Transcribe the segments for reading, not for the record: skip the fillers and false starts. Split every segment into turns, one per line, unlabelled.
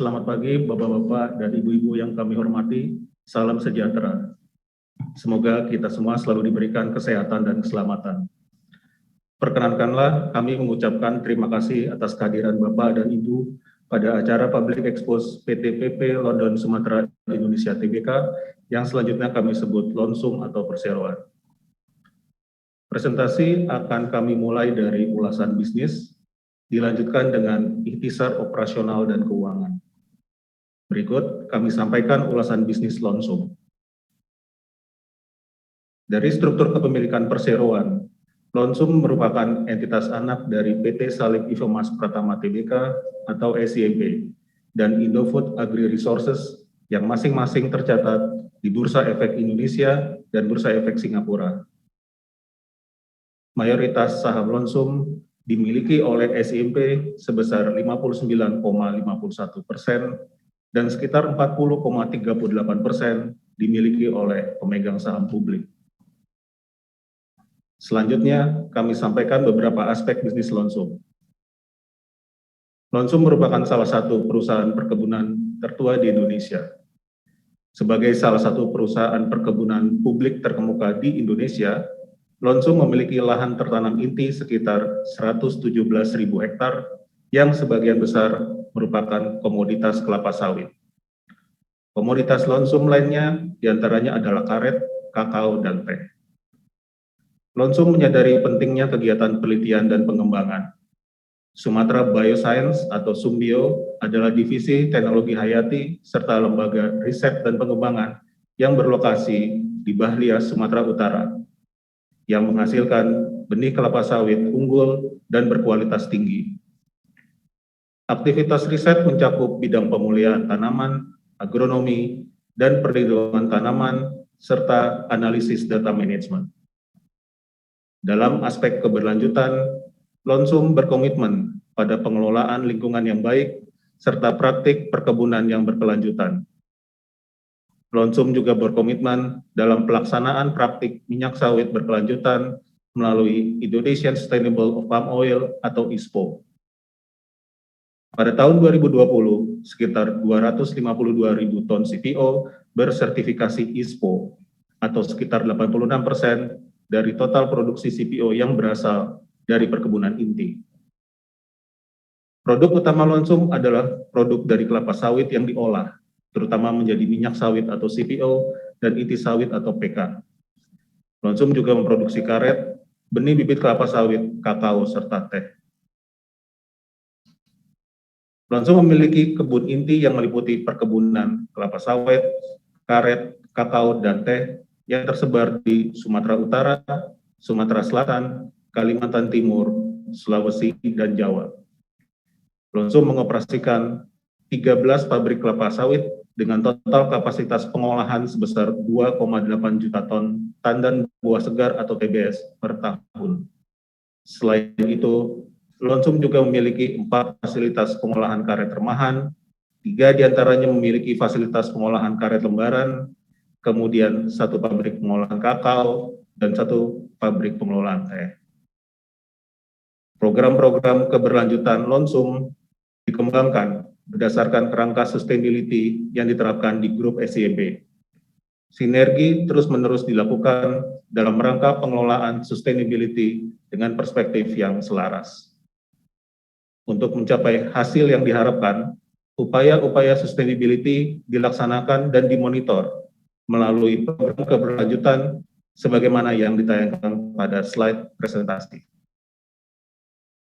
Selamat pagi Bapak-Bapak dan Ibu-Ibu yang kami hormati, salam sejahtera. Semoga kita semua selalu diberikan kesehatan dan keselamatan. Perkenankanlah kami mengucapkan terima kasih atas kehadiran Bapak dan Ibu pada acara Public Expose PT-PP London Sumatera Indonesia Tbk yang selanjutnya kami sebut Lonsum atau perseroan. Presentasi akan kami mulai dari ulasan bisnis, dilanjutkan dengan ikhtisar operasional dan keuangan. Berikut kami sampaikan ulasan bisnis Lonsum. Dari struktur kepemilikan perseroan, Lonsum merupakan entitas anak dari PT Salim Infomas Pratama Tbk atau SIMP dan Indofood Agri Resources yang masing-masing tercatat di Bursa Efek Indonesia dan Bursa Efek Singapura. Mayoritas saham Lonsum dimiliki oleh SIMP sebesar 59,51% dan sekitar 40,38% dimiliki oleh pemegang saham publik. Selanjutnya, kami sampaikan beberapa aspek bisnis Lonsum. Lonsum merupakan salah satu perusahaan perkebunan tertua di Indonesia. Sebagai salah satu perusahaan perkebunan publik terkemuka di Indonesia, Lonsum memiliki lahan tertanam inti sekitar 117.000 hektar yang sebagian besar merupakan komoditas kelapa sawit. Komoditas Lonsum lainnya diantaranya adalah karet, kakao, dan teh. Lonsum menyadari pentingnya kegiatan penelitian dan pengembangan. Sumatera Bioscience atau Sumbio adalah divisi teknologi hayati serta lembaga riset dan pengembangan yang berlokasi di Bahlia, Sumatera Utara, yang menghasilkan benih kelapa sawit unggul dan berkualitas tinggi. Aktivitas riset mencakup bidang pemulihan tanaman, agronomi, dan perlindungan tanaman, serta analisis data manajemen. Dalam aspek keberlanjutan, Lonsum berkomitmen pada pengelolaan lingkungan yang baik, serta praktik perkebunan yang berkelanjutan. Lonsum juga berkomitmen dalam pelaksanaan praktik minyak sawit berkelanjutan melalui Indonesian Sustainable Palm Oil atau ISPO. Pada tahun 2020, sekitar 252.000 ton CPO bersertifikasi ISPO, atau sekitar 86% dari total produksi CPO yang berasal dari perkebunan inti. Produk utama Lonsum adalah produk dari kelapa sawit yang diolah, terutama menjadi minyak sawit atau CPO dan inti sawit atau PK. Lonsum juga memproduksi karet, benih bibit kelapa sawit, kakao, serta teh. Lonsum memiliki kebun inti yang meliputi perkebunan kelapa sawit, karet, kakao, dan teh yang tersebar di Sumatera Utara, Sumatera Selatan, Kalimantan Timur, Sulawesi, dan Jawa. Lonsum mengoperasikan 13 pabrik kelapa sawit dengan total kapasitas pengolahan sebesar 2,8 juta ton tandan buah segar atau TBS per tahun. Selain itu, Lonsum juga memiliki 4 fasilitas pengolahan karet remahan, 3 diantaranya memiliki fasilitas pengolahan karet lembaran, kemudian 1 pabrik pengolahan kakao, dan 1 pabrik pengolahan teh. Program-program keberlanjutan Lonsum dikembangkan berdasarkan kerangka sustainability yang diterapkan di grup SIMP. Sinergi terus-menerus dilakukan dalam rangka pengelolaan sustainability dengan perspektif yang selaras. Untuk mencapai hasil yang diharapkan, upaya-upaya sustainability dilaksanakan dan dimonitor melalui program keberlanjutan sebagaimana yang ditayangkan pada slide presentasi.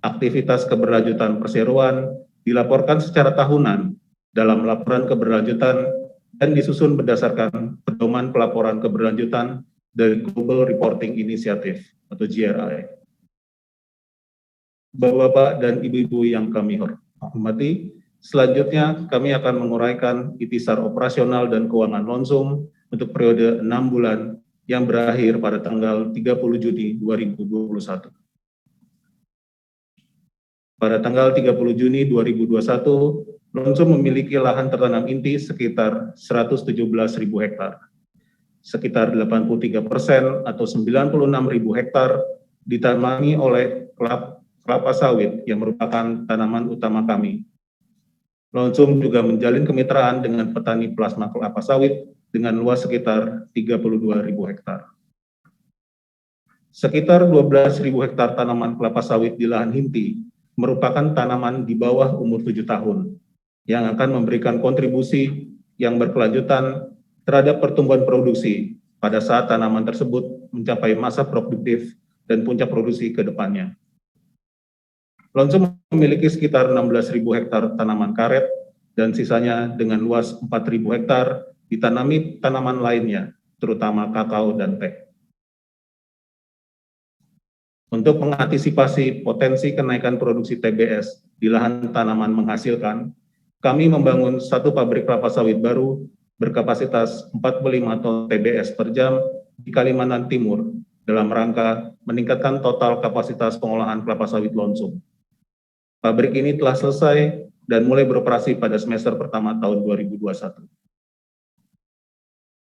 Aktivitas keberlanjutan perseroan dilaporkan secara tahunan dalam laporan keberlanjutan dan disusun berdasarkan pedoman pelaporan keberlanjutan dari Global Reporting Initiative atau GRI. Bapak-bapak dan ibu-ibu yang kami hormati, selanjutnya kami akan menguraikan ikhtisar operasional dan keuangan Lonsum untuk periode 6 bulan yang berakhir pada tanggal 30 Juni 2021. Pada tanggal 30 Juni 2021, Lonsum memiliki lahan tertanam inti sekitar 117.000 hektar. Sekitar 83% atau 96.000 hektar ditanami oleh kelapa sawit yang merupakan tanaman utama kami. Lonsum juga menjalin kemitraan dengan petani plasma kelapa sawit dengan luas sekitar 32.000 hektar. Sekitar 12.000 hektar tanaman kelapa sawit di lahan inti merupakan tanaman di bawah umur 7 tahun yang akan memberikan kontribusi yang berkelanjutan terhadap pertumbuhan produksi pada saat tanaman tersebut mencapai masa produktif dan puncak produksi ke depannya. Lonsum memiliki sekitar 16.000 hektar tanaman karet dan sisanya dengan luas 4.000 hektar ditanami tanaman lainnya, terutama kakao dan teh. Untuk mengantisipasi potensi kenaikan produksi TBS di lahan tanaman menghasilkan, kami membangun satu pabrik kelapa sawit baru berkapasitas 45 ton TBS per jam di Kalimantan Timur dalam rangka meningkatkan total kapasitas pengolahan kelapa sawit Lonsum. Pabrik ini telah selesai dan mulai beroperasi pada semester pertama tahun 2021.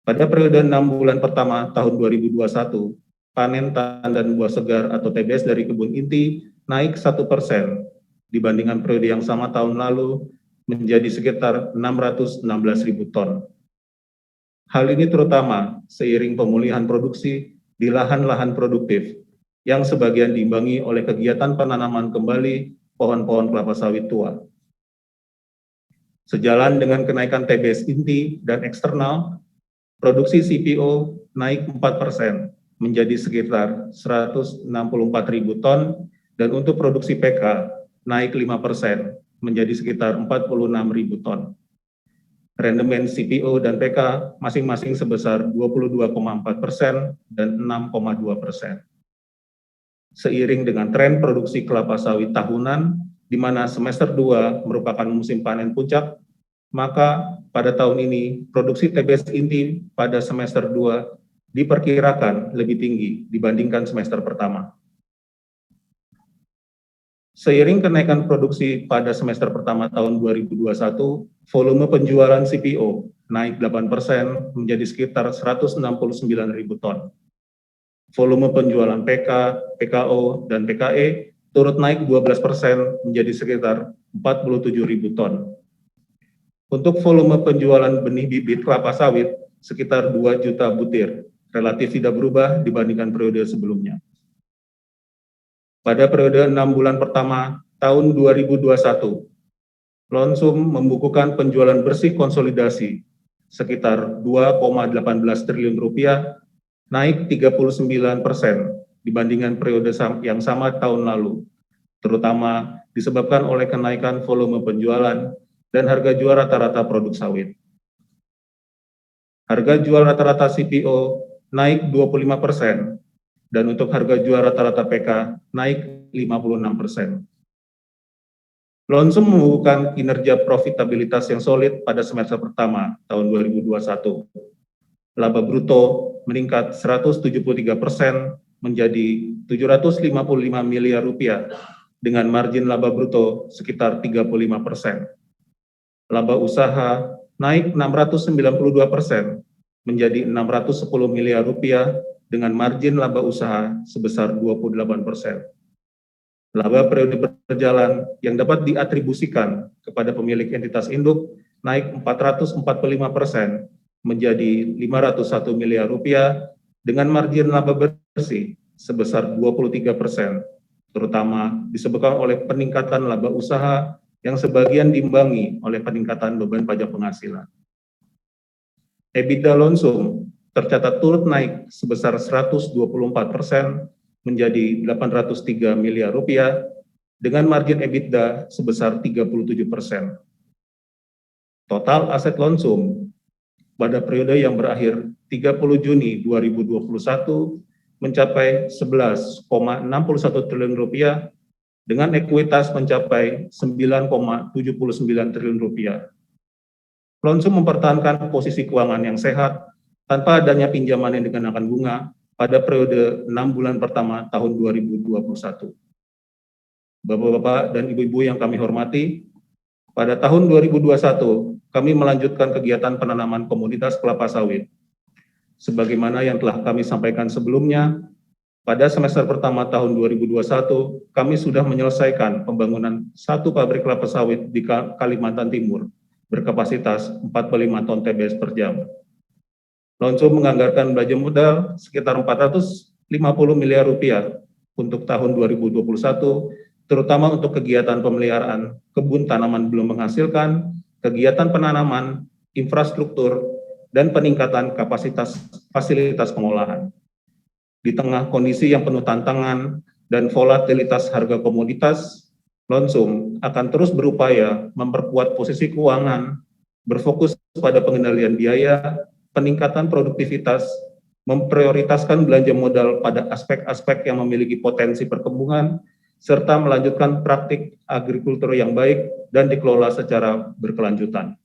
Pada periode 6 bulan pertama tahun 2021, panen tandan buah segar atau TBS dari kebun inti naik 1% dibandingkan periode yang sama tahun lalu menjadi sekitar 616.000 ton. Hal ini terutama seiring pemulihan produksi di lahan-lahan produktif yang sebagian diimbangi oleh kegiatan penanaman kembali pohon-pohon kelapa sawit tua. Sejalan dengan kenaikan TBS inti dan eksternal, produksi CPO naik 4% menjadi sekitar 164.000 ton dan untuk produksi PK naik 5% menjadi sekitar 46.000 ton. Rendemen CPO dan PK masing-masing sebesar 22,4% dan 6,2%. Seiring dengan tren produksi kelapa sawit tahunan, di mana semester 2 merupakan musim panen puncak, maka pada tahun ini produksi TBS inti pada semester 2 diperkirakan lebih tinggi dibandingkan semester pertama. Seiring kenaikan produksi pada semester pertama tahun 2021, volume penjualan CPO naik 8% menjadi sekitar 169.000 ton. Volume penjualan PK, PKO, dan PKE turut naik 12% menjadi sekitar 47.000 ton. Untuk volume penjualan benih bibit kelapa sawit sekitar 2 juta butir, relatif tidak berubah dibandingkan periode sebelumnya. Pada periode 6 bulan pertama tahun 2021, Lonsum membukukan penjualan bersih konsolidasi sekitar 2,18 triliun rupiah, naik 39% dibandingkan periode yang sama tahun lalu, terutama disebabkan oleh kenaikan volume penjualan dan harga jual rata-rata produk sawit. Harga jual rata-rata CPO naik 25%, dan untuk harga jual rata-rata PK naik 56%. Lonsum membukukan kinerja profitabilitas yang solid pada semester pertama tahun 2021. Laba bruto meningkat 173% menjadi 755 miliar rupiah dengan margin laba bruto sekitar 35%. Laba usaha naik 692% menjadi 610 miliar rupiah dengan margin laba usaha sebesar 28%. Laba periode berjalan yang dapat diatribusikan kepada pemilik entitas induk naik 445% menjadi 501 miliar rupiah dengan margin laba bersih sebesar 23%, terutama disebabkan oleh peningkatan laba usaha yang sebagian diimbangi oleh peningkatan beban pajak penghasilan. EBITDA Lonsum tercatat turut naik sebesar 124% menjadi 803 miliar rupiah dengan margin EBITDA sebesar 37%. Total aset Lonsum pada periode yang berakhir 30 Juni 2021 mencapai 11,61 triliun rupiah dengan ekuitas mencapai 9,79 triliun rupiah. Lonsum mempertahankan posisi keuangan yang sehat tanpa adanya pinjaman yang dikenakan bunga pada periode 6 bulan pertama tahun 2021. Bapak-bapak dan ibu-ibu yang kami hormati, pada tahun 2021 kami melanjutkan kegiatan penanaman komoditas kelapa sawit. Sebagaimana yang telah kami sampaikan sebelumnya, Pada semester pertama tahun 2021, kami sudah menyelesaikan pembangunan satu pabrik kelapa sawit di Kalimantan Timur berkapasitas 45 ton TBS per jam. Lonsum menganggarkan belanja modal sekitar 450 miliar rupiah untuk tahun 2021, terutama untuk kegiatan pemeliharaan kebun tanaman belum menghasilkan, kegiatan penanaman, infrastruktur, dan peningkatan kapasitas fasilitas pengolahan. Di tengah kondisi yang penuh tantangan dan volatilitas harga komoditas, Lonsum akan terus berupaya memperkuat posisi keuangan, berfokus pada pengendalian biaya, peningkatan produktivitas, memprioritaskan belanja modal pada aspek-aspek yang memiliki potensi perkembangan, serta melanjutkan praktik agrikultur yang baik dan dikelola secara berkelanjutan.